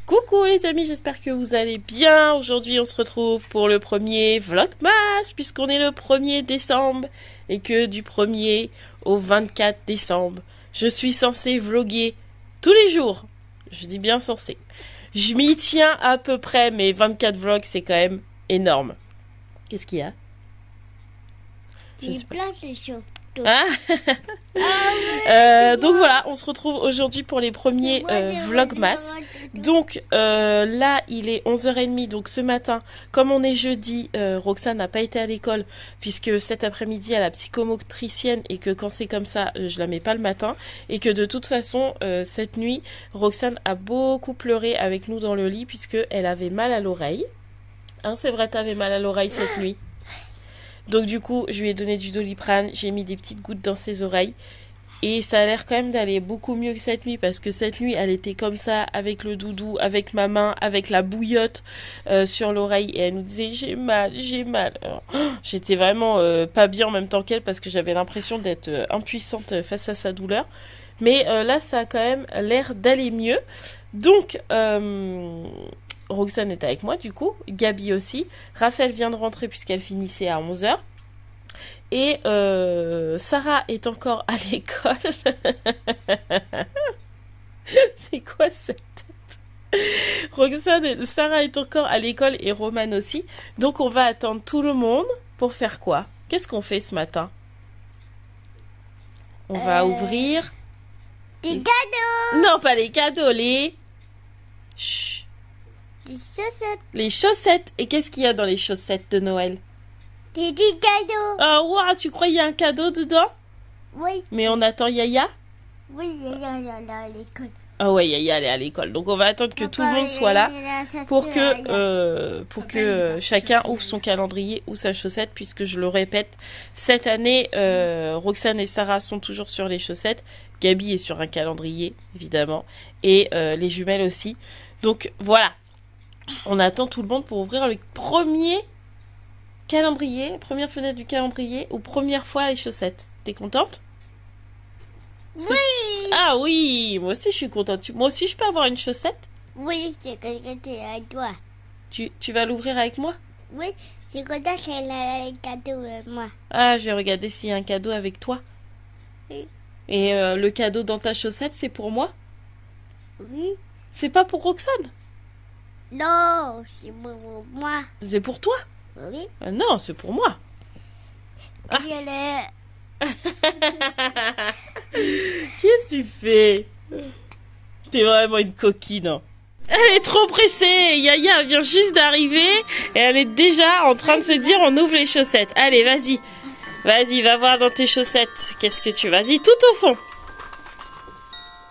Coucou les amis, j'espère que vous allez bien. Aujourd'hui on se retrouve pour le premier Vlogmas puisqu'on est le 1er décembre et que du 1er au 24 décembre, je suis censée vlogger tous les jours. Je dis bien censée. Je m'y tiens à peu près, mais 24 vlogs c'est quand même énorme. Qu'est-ce qu'il y a? J'ai plein de choses. Ah donc voilà, on se retrouve aujourd'hui pour les premiers Vlogmas. Donc là, il est 11h30. Donc ce matin, comme on est jeudi, Roxane n'a pas été à l'école puisque cet après-midi, elle a la psychomotricienne et que quand c'est comme ça, je la mets pas le matin. Et que de toute façon, cette nuit, Roxane a beaucoup pleuré avec nous dans le lit puisque elle avait mal à l'oreille. Hein, c'est vrai, t'avais mal à l'oreille cette nuit. Donc du coup, je lui ai donné du Doliprane, j'ai mis des petites gouttes dans ses oreilles. Et ça a l'air quand même d'aller beaucoup mieux que cette nuit, parce que cette nuit, elle était comme ça, avec le doudou, avec ma main, avec la bouillotte sur l'oreille. Et elle nous disait, j'ai mal, j'ai mal. J'étais vraiment pas bien en même temps qu'elle, parce que j'avais l'impression d'être impuissante face à sa douleur. Mais là, ça a quand même l'air d'aller mieux. Donc... Roxane est avec moi du coup, Gabi aussi. Raphaël vient de rentrer puisqu'elle finissait à 11h. Et Sarah est encore à l'école. C'est quoi cette tête? Sarah est encore à l'école et Roman aussi. Donc on va attendre tout le monde pour faire quoi? Qu'est-ce qu'on fait ce matin? On va ouvrir... Des cadeaux. Non, pas les cadeaux, les... Chut. Des chaussettes. Les chaussettes. Et qu'est-ce qu'il y a dans les chaussettes de Noël? Des cadeaux. Ah, waouh, tu crois qu'il y a un cadeau dedans? Oui. Mais on attend Yaya? Oui, Yaya est à l'école. Ah ouais, Yaya elle est à l'école. Donc on va attendre que tout le monde soit là pour que chacun ouvre son calendrier ou sa chaussette, puisque je le répète, cette année, Roxane et Sarah sont toujours sur les chaussettes. Gabi est sur un calendrier, évidemment. Et les jumelles aussi. Donc voilà. On attend tout le monde pour ouvrir le premier calendrier, première fenêtre du calendrier, ou première fois les chaussettes. T'es contente? Oui. Ah oui, moi aussi je suis contente. Moi aussi je peux avoir une chaussette? Oui, c'est content avec toi. Tu vas l'ouvrir avec moi? Oui, c'est content qu'elle a un cadeau avec moi. Ah, je vais regarder s'il y a un cadeau avec toi. Oui. Et le cadeau dans ta chaussette, c'est pour moi? Oui. C'est pas pour Roxane? Non, c'est pour moi. C'est pour toi? Oui. Non, c'est pour moi. Ah. Qu'est-ce que tu fais? T'es vraiment une coquine. Hein. Elle est trop pressée. Yaya vient juste d'arriver et elle est déjà en train de se dire on ouvre les chaussettes. Allez, vas-y. Vas-y, va voir dans tes chaussettes. Qu'est-ce que tu... Vas-y, tout au fond.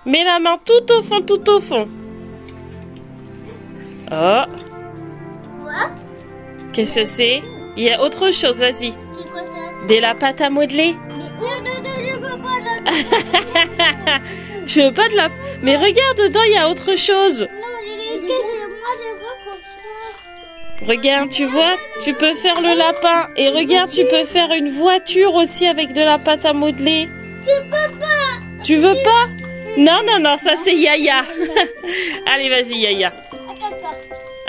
Mets la main tout au fond, tout au fond. Oh. Quoi? Qu'est-ce que c'est? Il y a autre chose, vas-y. C'est quoi ça? De la pâte à modeler. Tu veux pas de la... Mais regarde, dedans, il y a autre chose. Regarde, tu vois, tu peux faire le lapin. Et regarde, tu peux faire une voiture aussi avec de la pâte à modeler. Je peux pas. Tu veux pas? Non, non, non, ça c'est Yaya. Allez, vas-y, Yaya.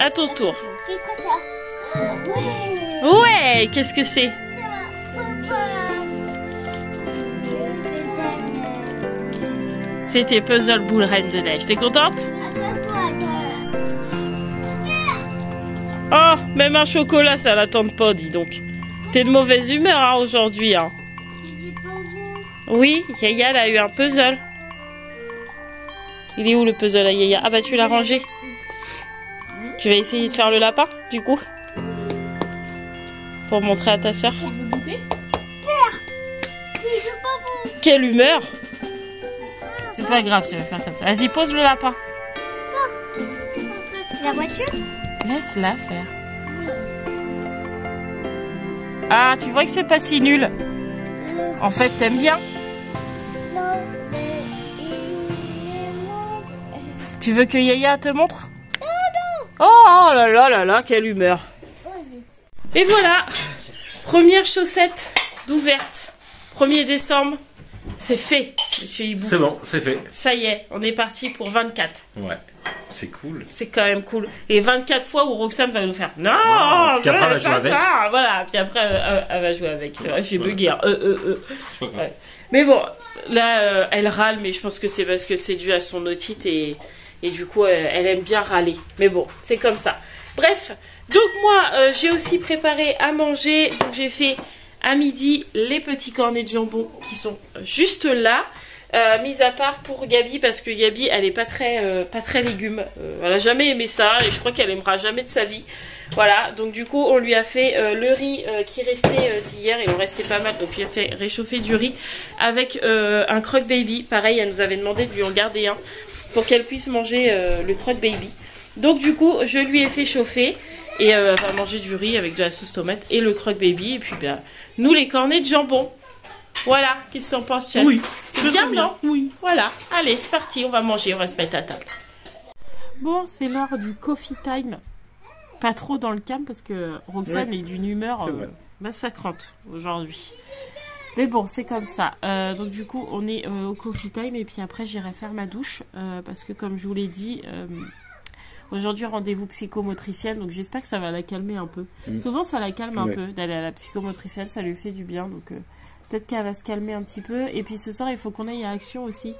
À ton tour. C'est quoi ça? Ouais, qu'est-ce que c'est? C'était Puzzle Boule Reine de Neige. T'es contente? Oh, même un chocolat, ça l'attend pas, dis donc. T'es de mauvaise humeur hein, aujourd'hui. Hein. Oui, Yaya, elle a eu un puzzle. Il est où le puzzle à Yaya? Ah bah tu l'as rangé. Tu vas essayer de faire le lapin, du coup? Pour montrer à ta soeur. Quelle humeur! C'est pas grave, tu vas faire comme ça. Vas-y, pose le lapin. La voiture? Laisse-la faire. Ah, tu vois que c'est pas si nul. En fait, t'aimes bien. Non, Tu veux que Yaya te montre? Oh là là là là, quelle humeur. Et voilà, première chaussette d'ouverte. 1er décembre, c'est fait, monsieur Hibou. C'est bon, c'est fait. Ça y est, on est parti pour 24. Ouais. C'est cool. C'est quand même cool. Et 24 fois où Roxane va nous faire non, puis après, elle va jouer avec. Voilà, puis après, elle va jouer avec. C'est vrai, j'ai bugué. Ouais. Mais bon, là, elle râle, mais je pense que c'est parce que c'est dû à son otite et du coup, elle aime bien râler. Mais bon, c'est comme ça. Bref, donc moi, j'ai aussi préparé à manger. Donc j'ai fait à midi les petits cornets de jambon qui sont juste là. Mis à part pour Gabi, parce que Gabi elle est pas très légumes, elle a jamais aimé ça et je crois qu'elle aimera jamais de sa vie. Voilà, donc du coup on lui a fait le riz qui restait d'hier, il en restait pas mal, donc il a fait réchauffer du riz avec un croque baby. Pareil, elle nous avait demandé de lui en garder un pour qu'elle puisse manger le croque baby. Donc du coup je lui ai fait chauffer et elle va manger du riz avec de la sauce tomate et le croque baby, et puis bah, nous les cornets de jambon. Voilà, qu'est-ce que tu en penses, Chef? Oui, c'est bien, non? Oui. Voilà, allez, c'est parti, on va manger, on va se mettre à table. Bon, c'est l'heure du coffee time. Pas trop dans le calme parce que Roxane est d'une humeur massacrante aujourd'hui. Mais bon, c'est comme ça. Donc du coup, on est au coffee time et puis après, j'irai faire ma douche parce que comme je vous l'ai dit... Aujourd'hui, rendez-vous psychomotricienne, donc j'espère que ça va la calmer un peu. Souvent, ça la calme un peu d'aller à la psychomotricienne, ça lui fait du bien, donc peut-être qu'elle va se calmer un petit peu. Et puis ce soir, il faut qu'on aille à Action aussi,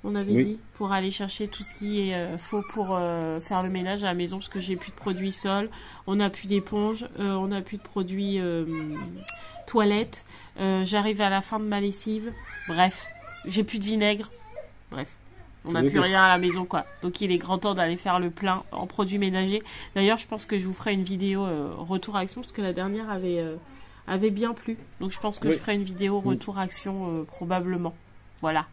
on avait dit, pour aller chercher tout ce qui est faut pour faire le ménage à la maison, parce que j'ai plus de produits sol, on n'a plus d'éponge, on n'a plus de produits toilettes, j'arrive à la fin de ma lessive, bref, j'ai plus de vinaigre, bref. On n'a plus rien à la maison, quoi. Donc, il est grand temps d'aller faire le plein en produits ménagers. D'ailleurs, je pense que je vous ferai une vidéo retour action, parce que la dernière avait bien plu. Donc, je pense que je ferai une vidéo retour action, probablement. Voilà.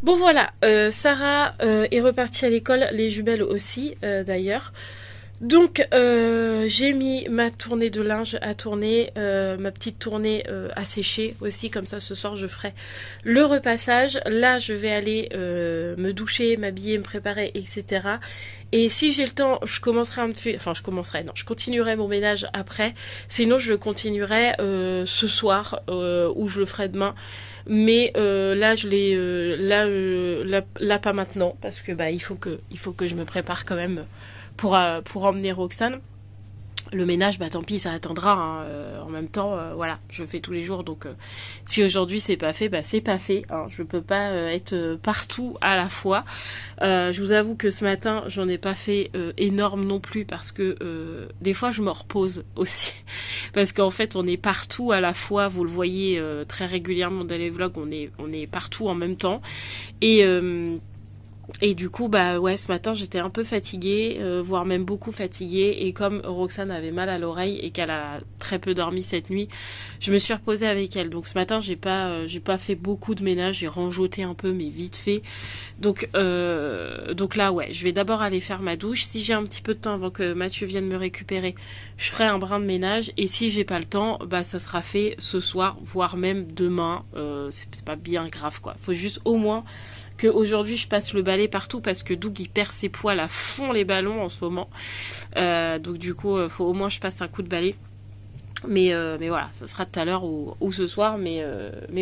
Bon, voilà. Sarah est repartie à l'école. Les jumelles aussi, d'ailleurs. Donc, j'ai mis ma tournée de linge à tourner, ma petite tournée à sécher aussi, comme ça ce soir je ferai le repassage. Là, je vais aller me doucher, m'habiller, me préparer, etc. Et si j'ai le temps, je commencerai à me faire... Enfin, je continuerai mon ménage après. Sinon, je le continuerai ce soir ou je le ferai demain. Mais là, là, pas maintenant, parce que bah il faut que je me prépare quand même pour emmener Roxane. Le ménage, bah tant pis, ça attendra. Hein. En même temps, voilà, je fais tous les jours. Donc, si aujourd'hui c'est pas fait, bah c'est pas fait. Hein. Je peux pas être partout à la fois. Je vous avoue que ce matin, j'en ai pas fait énorme non plus parce que des fois je me repose aussi. Parce qu'en fait, on est partout à la fois. Vous le voyez très régulièrement dans les vlogs, on est partout en même temps. Et du coup, bah ouais, ce matin j'étais un peu fatiguée, voire même beaucoup fatiguée. Et comme Roxane avait mal à l'oreille et qu'elle a très peu dormi cette nuit, je me suis reposée avec elle. Donc ce matin, j'ai pas fait beaucoup de ménage, j'ai rangeoté un peu, mais vite fait. Donc là, ouais, je vais d'abord aller faire ma douche. Si j'ai un petit peu de temps avant que Mathieu vienne me récupérer, je ferai un brin de ménage. Et si j'ai pas le temps, bah ça sera fait ce soir, voire même demain. C'est pas bien grave, quoi. Faut juste au moins qu'aujourd'hui je passe le balai partout parce que Doug il perd ses poils à fond les ballons en ce moment. Donc du coup faut au moins je passe un coup de balai. Mais voilà, ça sera tout à l'heure ou ce soir, mais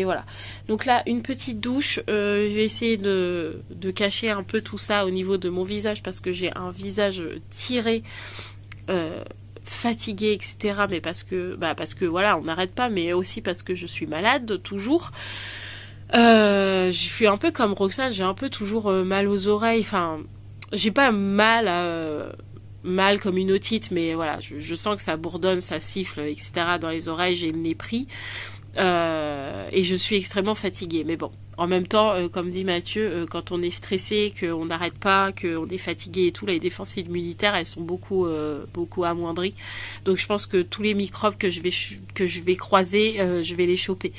voilà. Donc là, une petite douche, je vais essayer de cacher un peu tout ça au niveau de mon visage parce que j'ai un visage tiré, fatigué, etc. Mais parce que voilà, on n'arrête pas, mais aussi parce que je suis malade toujours. Je suis un peu comme Roxane, j'ai un peu toujours mal aux oreilles, enfin, j'ai pas mal comme une otite, mais voilà, je sens que ça bourdonne, ça siffle, etc. dans les oreilles, j'ai le nez pris, et je suis extrêmement fatiguée, mais bon, en même temps, comme dit Mathieu, quand on est stressé, qu'on n'arrête pas, qu'on est fatigué et tout, les défenses immunitaires, elles sont beaucoup amoindries. Donc je pense que tous les microbes que je vais croiser, je vais les choper.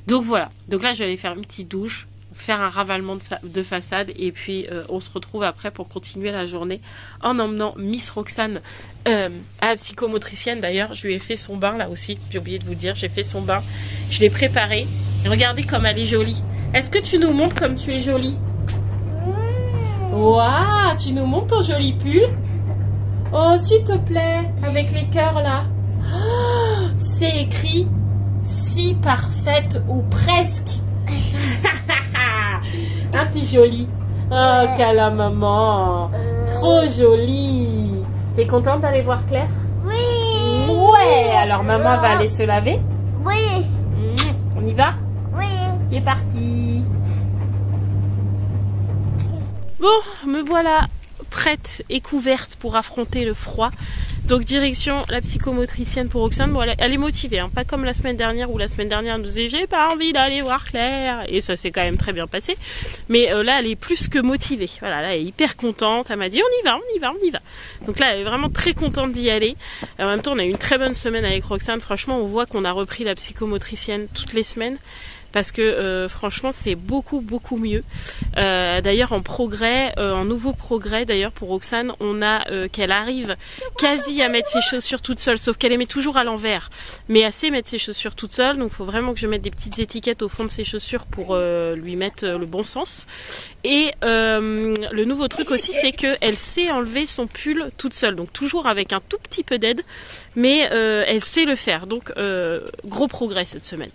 Donc voilà. Donc là, je vais aller faire une petite douche, faire un ravalement de façade, et puis on se retrouve après pour continuer la journée en emmenant Miss Roxane à la psychomotricienne. D'ailleurs, je lui ai fait son bain là aussi. J'ai oublié de vous dire, j'ai fait son bain. Je l'ai préparé. Regardez comme elle est jolie. Est-ce que tu nous montres comme tu es jolie? Waouh, tu nous montres ton joli pull? Oh, s'il te plaît, avec les cœurs là. Oh, c'est écrit si parfaite ou presque. Ah, t'es jolie. Oh, câlin maman. Trop jolie. T'es contente d'aller voir Claire? Oui. Ouais, alors maman va aller se laver. Oui. On y va? Oui. C'est parti. Bon, me voilà prête et couverte pour affronter le froid. Donc direction la psychomotricienne pour Roxane. Bon, elle est motivée, hein, pas comme la semaine dernière où la semaine dernière elle nous disait j'ai pas envie d'aller voir Claire, et ça s'est quand même très bien passé. Mais là elle est plus que motivée. Voilà, là elle est hyper contente. Elle m'a dit on y va, on y va, on y va. Donc là elle est vraiment très contente d'y aller. En même temps on a eu une très bonne semaine avec Roxane. Franchement on voit qu'on a repris la psychomotricienne toutes les semaines. Parce que franchement c'est beaucoup mieux. D'ailleurs en progrès, en nouveau progrès d'ailleurs pour Roxane, on a qu'elle arrive quasi à mettre ses chaussures toute seule, sauf qu'elle les met toujours à l'envers, mais elle sait mettre ses chaussures toute seule, donc il faut vraiment que je mette des petites étiquettes au fond de ses chaussures pour lui mettre le bon sens. Et le nouveau truc aussi c'est qu'elle sait enlever son pull toute seule, donc toujours avec un tout petit peu d'aide, mais elle sait le faire, donc gros progrès cette semaine.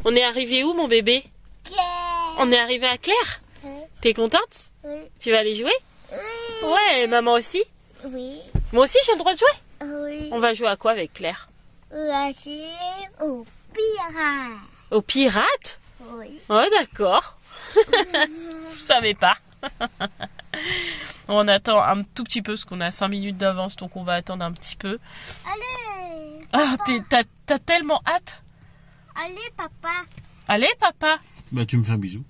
On est arrivé où mon bébé? Claire. On est arrivé à Claire? Oui. T'es contente? Oui. Tu vas aller jouer? Oui. Ouais, maman aussi? Oui. Moi aussi j'ai le droit de jouer? Oui. On va jouer à quoi avec Claire? La fille au pirate. Aux pirates? Oui. Oh d'accord. Je savais pas. On attend un tout petit peu parce qu'on a 5 minutes d'avance, donc on va attendre un petit peu. Allez. Ah, t'as tellement hâte? Allez, papa. Allez papa. Bah tu me fais un bisou.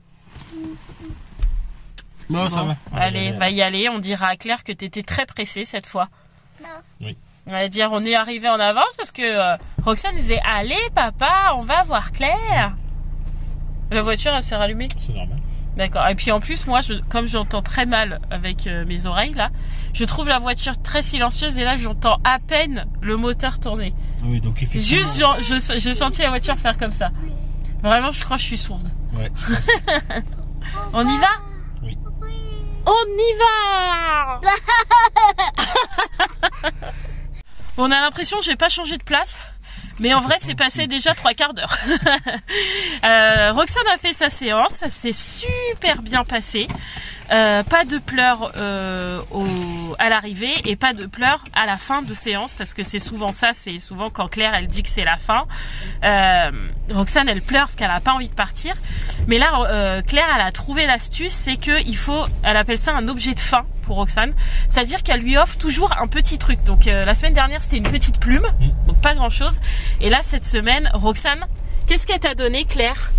Non, Bon, ça va. Allez, va y aller. On dira à Claire que t'étais très pressée cette fois. Non. Oui. On va dire on est arrivé en avance parce que Roxane disait allez papa, on va voir Claire. La voiture elle s'est rallumée. C'est normal. D'accord. Et puis en plus moi comme j'entends très mal avec mes oreilles là, je trouve la voiture très silencieuse et là j'entends à peine le moteur tourner. Oui, donc effectivement. Juste j'ai senti la voiture faire comme ça. Vraiment je crois que je suis sourde. Ouais. On y va? Oui. On y va. On a l'impression que j'ai pas changé de place. Mais en vrai, c'est passé déjà 3 quarts d'heure. Roxane a fait sa séance, ça s'est super bien passé. Pas de pleurs à l'arrivée et pas de pleurs à la fin de séance parce que c'est souvent ça, c'est souvent quand Claire elle dit que c'est la fin. Roxane elle pleure parce qu'elle a pas envie de partir. Mais là, Claire elle a trouvé l'astuce, c'est que il faut, elle appelle ça un objet de fin pour Roxane, c'est-à-dire qu'elle lui offre toujours un petit truc. Donc la semaine dernière c'était une petite plume, donc pas grand chose. Et là cette semaine, Roxane, qu'est-ce qu'elle t'a donné Claire?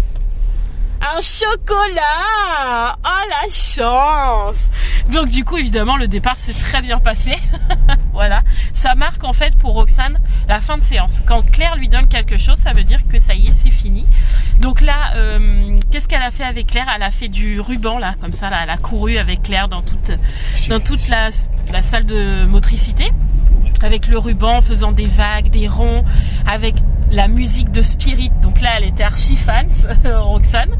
Un chocolat! Oh la chance! Donc du coup évidemment le départ s'est très bien passé. Voilà, ça marque en fait pour Roxane la fin de séance. Quand Claire lui donne quelque chose, ça veut dire que ça y est, c'est fini. Donc là, qu'est-ce qu'elle a fait avec Claire? Elle a fait du ruban là, comme ça, là, elle a couru avec Claire dans toute la salle de motricité. Avec le ruban, en faisant des vagues, des ronds, avec la musique de Spirit. Donc là, elle était archi fans, Roxane.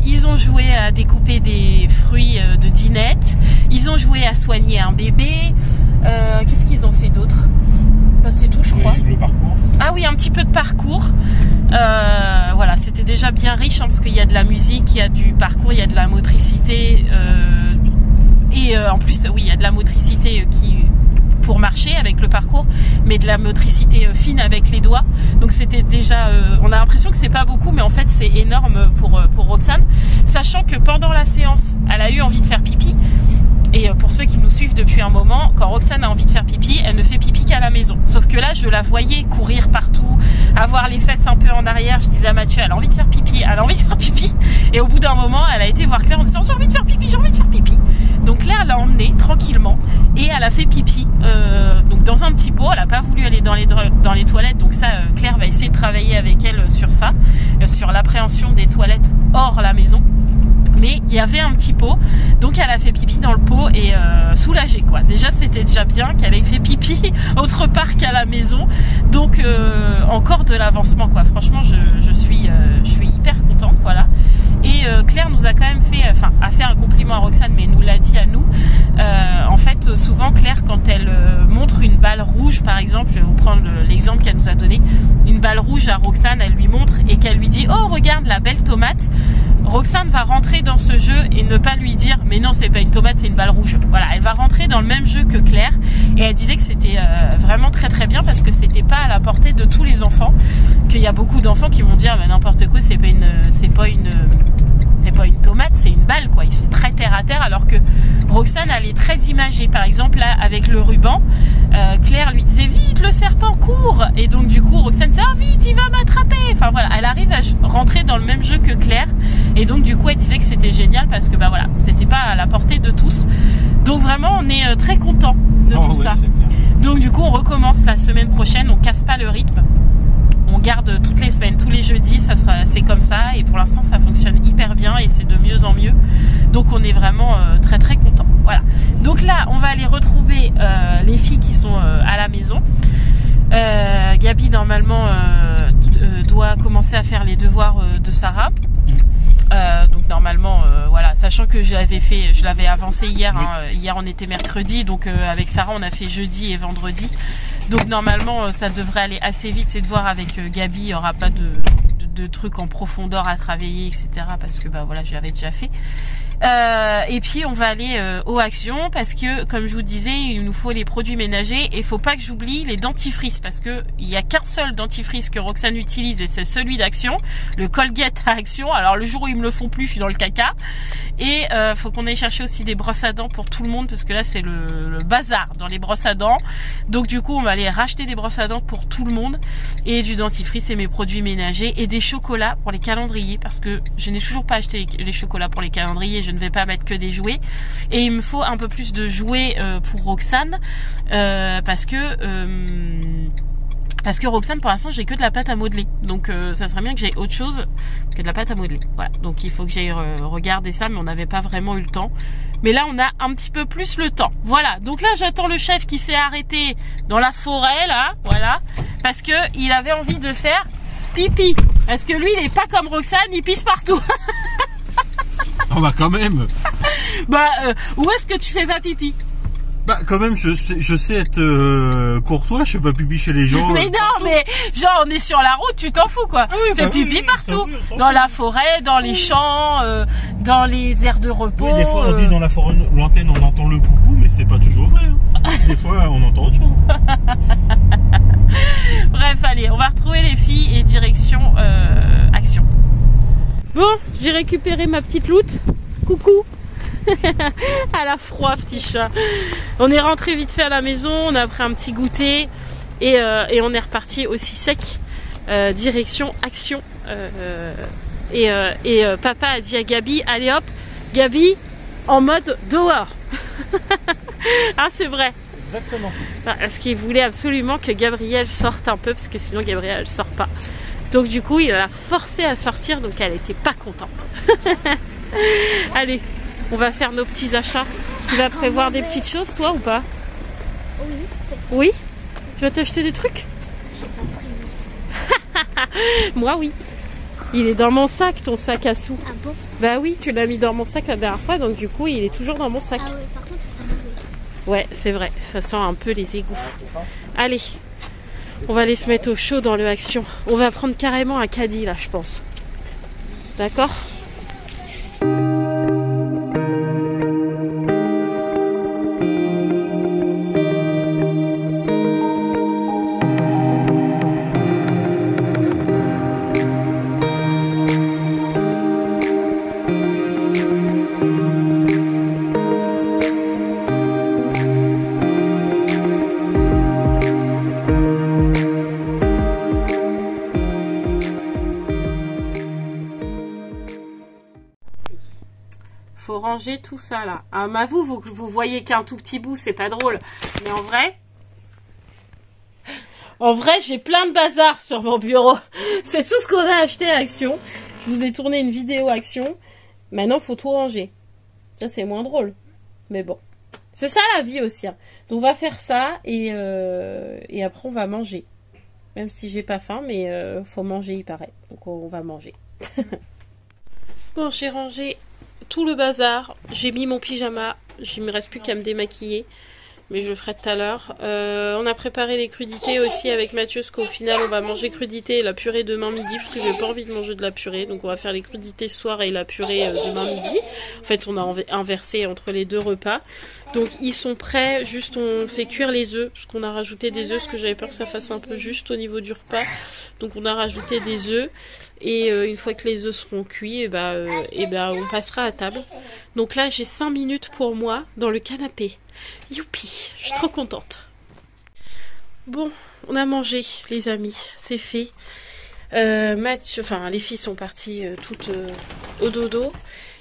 Ils ont joué à découper des fruits de dinette. Ils ont joué à soigner un bébé. Qu'est-ce qu'ils ont fait d'autre? Bah, c'est tout, je crois. Le parcours. Ah oui, un petit peu de parcours. Voilà, c'était déjà bien riche hein, parce qu'il y a de la musique, il y a du parcours, il y a de la motricité. Et en plus, oui, il y a de la motricité pour marcher avec le parcours, mais de la motricité fine avec les doigts. Donc c'était déjà, on a l'impression que c'est pas beaucoup, mais en fait c'est énorme pour Roxane. Sachant que pendant la séance, elle a eu envie de faire pipi. Et pour ceux qui nous suivent depuis un moment, quand Roxane a envie de faire pipi, elle ne fait pipi qu'à la maison. Sauf que là, je la voyais courir partout, avoir les fesses un peu en arrière. Je disais à Mathieu, elle a envie de faire pipi, elle a envie de faire pipi. Et au bout d'un moment, elle a été voir Claire en disant, j'ai envie de faire pipi, j'ai envie de faire pipi. Donc Claire l'a emmenée tranquillement et elle a fait pipi donc dans un petit pot. Elle n'a pas voulu aller dans les toilettes. Donc ça, Claire va essayer de travailler avec elle sur ça, sur l'appréhension des toilettes hors la maison. Mais il y avait un petit pot, donc elle a fait pipi dans le pot et soulagée quoi. Déjà c'était déjà bien qu'elle ait fait pipi autre part qu'à la maison, donc encore de l'avancement quoi. Franchement je suis hyper contente, voilà. Et Claire nous a quand même fait, a fait un compliment à Roxane, mais nous l'a dit à nous. En fait souvent Claire quand elle montre une balle rouge par exemple, je vais vous prendre l'exemple qu'elle nous a donné, une balle rouge à Roxane, elle lui montre et qu'elle lui dit oh regarde la belle tomate. Roxane va rentrer dans ce jeu et ne pas lui dire mais non c'est pas une tomate c'est une balle rouge. Voilà, elle va rentrer dans le même jeu que Claire et elle disait que c'était vraiment très très bien parce que c'était pas à la portée de tous les enfants, qu'il y a beaucoup d'enfants qui vont dire mais n'importe quoi c'est pas une tomate, c'est une balle quoi. Ils sont très terre à terre alors que Roxane elle est très imagée. Par exemple là avec le ruban, Claire lui disait vite le serpent court et donc du coup Roxane disait oh vite il va m'attraper. Enfin voilà, elle arrive à rentrer dans le même jeu que Claire et donc du coup elle disait que c'était génial parce que bah voilà, c'était pas à la portée de tous. Donc vraiment on est très content de tout ça. Donc du coup on recommence la semaine prochaine, on casse pas le rythme. On garde toutes les semaines, tous les jeudis, c'est comme ça et pour l'instant ça fonctionne hyper bien et c'est de mieux en mieux. Donc on est vraiment très très content. Voilà. Donc là on va aller retrouver les filles qui sont à la maison. Gabi normalement doit commencer à faire les devoirs de Sarah. Donc normalement voilà, sachant que je l'avais avancé hier, hein, hier on était mercredi, donc avec Sarah on a fait jeudi et vendredi. Donc normalement ça devrait aller assez vite ces devoirs avec Gabi, il n'y aura pas de trucs en profondeur à travailler etc. parce que bah voilà je l'avais déjà fait. Et puis on va aller aux actions parce que comme je vous disais il nous faut les produits ménagers et il faut pas que j'oublie les dentifrices parce que il y a qu'un seul dentifrice que Roxane utilise et c'est celui d'Action, le Colgate à Action. Alors le jour où ils me le font plus je suis dans le caca et faut qu'on aille chercher aussi des brosses à dents pour tout le monde parce que là c'est le bazar dans les brosses à dents. Donc du coup on va aller racheter des brosses à dents pour tout le monde et du dentifrice et mes produits ménagers et des chocolats pour les calendriers parce que je n'ai toujours pas acheté les chocolats pour les calendriers. Je ne vais pas mettre que des jouets et il me faut un peu plus de jouets pour Roxane parce que Roxane pour l'instant j'ai que de la pâte à modeler donc ça serait bien que j'ai autre chose que de la pâte à modeler. Voilà, donc il faut que j'aille regarder ça mais on n'avait pas vraiment eu le temps, mais là on a un petit peu plus le temps. Voilà, donc là j'attends le chef qui s'est arrêté dans la forêt là, voilà, parce que il avait envie de faire pipi parce que lui il est pas comme Roxane, il pisse partout. Ah bah quand même. Bah où est-ce que tu fais pas pipi? Bah quand même je sais être courtois, je fais pas pipi chez les gens. Mais non mais genre on est sur la route, tu t'en fous quoi. Ah oui, fais pipi partout, dans la forêt, dans les champs, dans les aires de repos. Oui, des fois on dit dans la forêt lointaine on entend le coucou mais c'est pas toujours vrai. Hein. Des fois on entend autre chose. Bref allez, on va retrouver les filles et direction Action. Bon, j'ai récupéré ma petite loute. Coucou. Elle a froid, petit chat. On est rentré vite fait à la maison, on a pris un petit goûter et on est reparti aussi sec. Direction Action. Papa a dit à Gabi, allez hop, Gabi, en mode dehors. Ah, c'est vrai. Exactement. Parce qu'il voulait absolument que Gabrielle sorte un peu, parce que sinon Gabrielle ne sort pas. Donc du coup il l'a forcée à sortir, donc elle était pas contente. Allez, on va faire nos petits achats. Tu vas prévoir des petites choses toi ou pas? Oui. Oui? Tu vas t'acheter des trucs? J'ai pas pris. Moi oui. Il est dans mon sac, ton sac à sous. Ah bon? Bah oui, tu l'as mis dans mon sac la dernière fois, donc du coup il est toujours dans mon sac. Ah oui, par contre ça sent mauvais. Ouais, c'est vrai, ça sent un peu les égouts. Allez, on va aller se mettre au chaud dans le Action. On va prendre carrément un caddie là, je pense. D'accord ? ranger tout ça là. M'avoue, vous voyez qu'un tout petit bout, c'est pas drôle. Mais en vrai, j'ai plein de bazar sur mon bureau. C'est tout ce qu'on a acheté à Action. Je vous ai tourné une vidéo Action. Maintenant, faut tout ranger. Ça, c'est moins drôle. Mais bon. C'est ça la vie aussi. Hein. Donc, on va faire ça et après, on va manger. Même si j'ai pas faim, mais faut manger, il paraît. Donc, on va manger. Bon, j'ai rangé tout le bazar. J'ai mis mon pyjama. Il me reste plus qu'à me démaquiller. Mais je le ferai tout à l'heure. On a préparé les crudités aussi avec Mathieu, parce qu'au final, on va manger crudité et la purée demain midi, parce que j'ai pas envie de manger de la purée. Donc, on va faire les crudités ce soir et la purée demain midi. En fait, on a inversé entre les deux repas. Donc, ils sont prêts. Juste, on fait cuire les œufs, parce qu'on a rajouté des œufs, parce que j'avais peur que ça fasse un peu juste au niveau du repas. Donc, on a rajouté des œufs. Et une fois que les œufs seront cuits, on passera à table. Donc là, j'ai 5 minutes pour moi dans le canapé. Youpi, je suis trop contente. Bon, on a mangé, les amis, c'est fait. Mathieu, les filles sont parties toutes au dodo.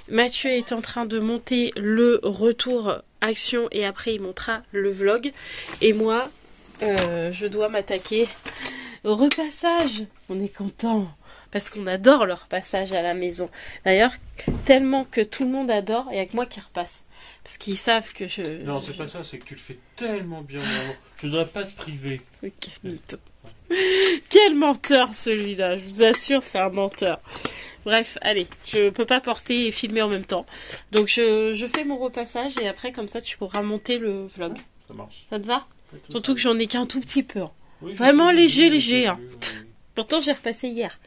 Mathieu est en train de monter le retour Action et après il montera le vlog. Et moi, je dois m'attaquer au repassage. On est content. Parce qu'on adore leur passage à la maison. D'ailleurs, tellement que tout le monde adore, il n'y a que moi qui repasse. Parce qu'ils savent que je... Non, c'est pas ça, c'est que tu le fais tellement bien. Je voudrais pas te priver. Ok, mytho. Quel menteur celui-là, je vous assure, c'est un menteur. Bref, allez, je peux pas porter et filmer en même temps. Donc je fais mon repassage et après, comme ça, tu pourras monter le vlog. Ça marche. Ça te va? Surtout que j'en ai qu'un tout petit peu. Hein. Oui, vraiment léger. Hein. Pourtant, j'ai repassé hier.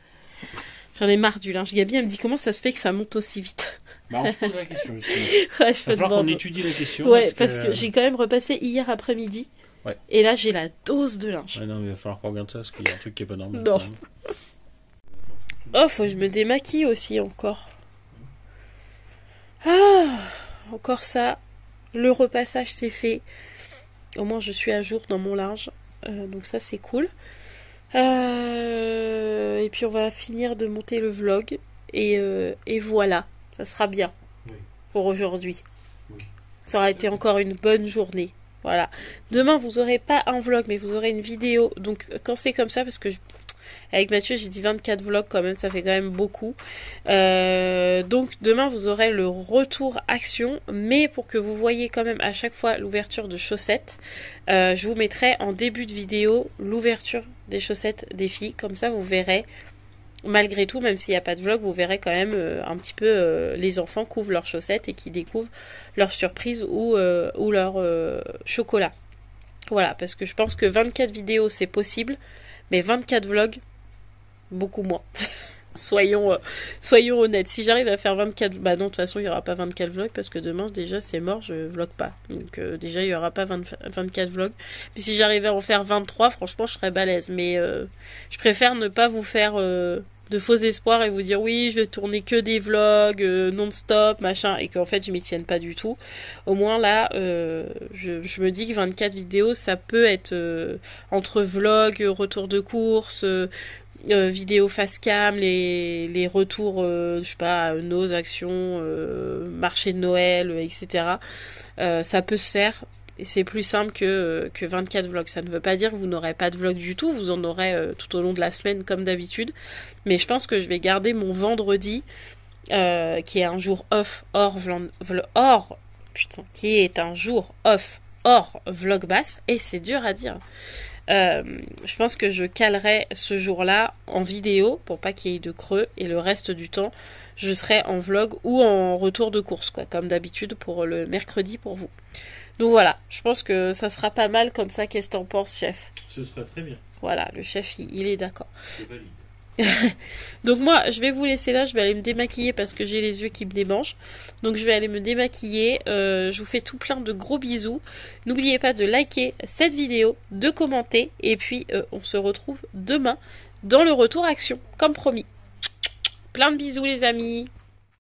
J'en ai marre du linge. Gabi, elle me dit comment ça se fait que ça monte aussi vite. Bah, on se pose la question. Ouais, je va falloir qu'on étudie la question. Ouais, parce que j'ai quand même repassé hier après-midi. Ouais. Et là, j'ai la dose de linge. Ouais, non, mais il va falloir qu'on regarde ça, parce qu'il y a un truc qui est pas normal. Non. Oh, faut que je me démaquille aussi encore. Ah, encore ça. Le repassage, c'est fait. Au moins, je suis à jour dans mon linge. Donc ça, c'est cool. Et puis on va finir de monter le vlog et voilà, ça sera bien pour aujourd'hui. Ça aura été encore une bonne journée. Voilà. Demain vous aurez pas un vlog mais vous aurez une vidéo. Donc quand c'est comme ça, parce que avec Mathieu j'ai dit 24 vlogs quand même, ça fait quand même beaucoup. Donc demain vous aurez le retour Action, mais pour que vous voyez quand même à chaque fois l'ouverture de chaussettes, je vous mettrai en début de vidéo l'ouverture des chaussettes des filles. Comme ça vous verrez, malgré tout, même s'il n'y a pas de vlog, vous verrez quand même un petit peu les enfants couvrent leurs chaussettes et qui découvrent leur surprise ou leur chocolat. Voilà, parce que je pense que 24 vidéos c'est possible, mais 24 vlogs, beaucoup moins. Soyons honnêtes. Si j'arrive à faire 24... Bah non, de toute façon, il n'y aura pas 24 vlogs parce que demain, déjà, c'est mort, je vlog pas. Donc déjà, il n'y aura pas 24 vlogs. Mais si j'arrivais à en faire 23, franchement, je serais balèze. Mais je préfère ne pas vous faire de faux espoirs et vous dire oui, je vais tourner que des vlogs non-stop, machin, et qu'en fait, je m'y tienne pas du tout. Au moins, là, je me dis que 24 vidéos, ça peut être entre vlogs, retour de course... vidéo face cam, les retours, je sais pas, nos actions, marché de Noël, etc. Ça peut se faire. Et c'est plus simple que 24 vlogs. Ça ne veut pas dire que vous n'aurez pas de vlog du tout. Vous en aurez tout au long de la semaine comme d'habitude. Mais je pense que je vais garder mon vendredi, qui est un jour off qui est un jour off hors vlogmas. Et c'est dur à dire. Je pense que je calerai ce jour-là en vidéo pour pas qu'il y ait de creux et le reste du temps je serai en vlog ou en retour de course quoi, comme d'habitude pour le mercredi pour vous. Donc voilà, je pense que ça sera pas mal comme ça. Qu'est-ce que t'en penses, chef? Ce serait très bien. Voilà, le chef il est d'accord. Je valide. Donc moi je vais vous laisser là, je vais aller me démaquiller parce que j'ai les yeux qui me démangent. Donc je vais aller me démaquiller, je vous fais tout plein de gros bisous. N'oubliez pas de liker cette vidéo, de commenter et puis on se retrouve demain dans le retour Action comme promis. Plein de bisous les amis.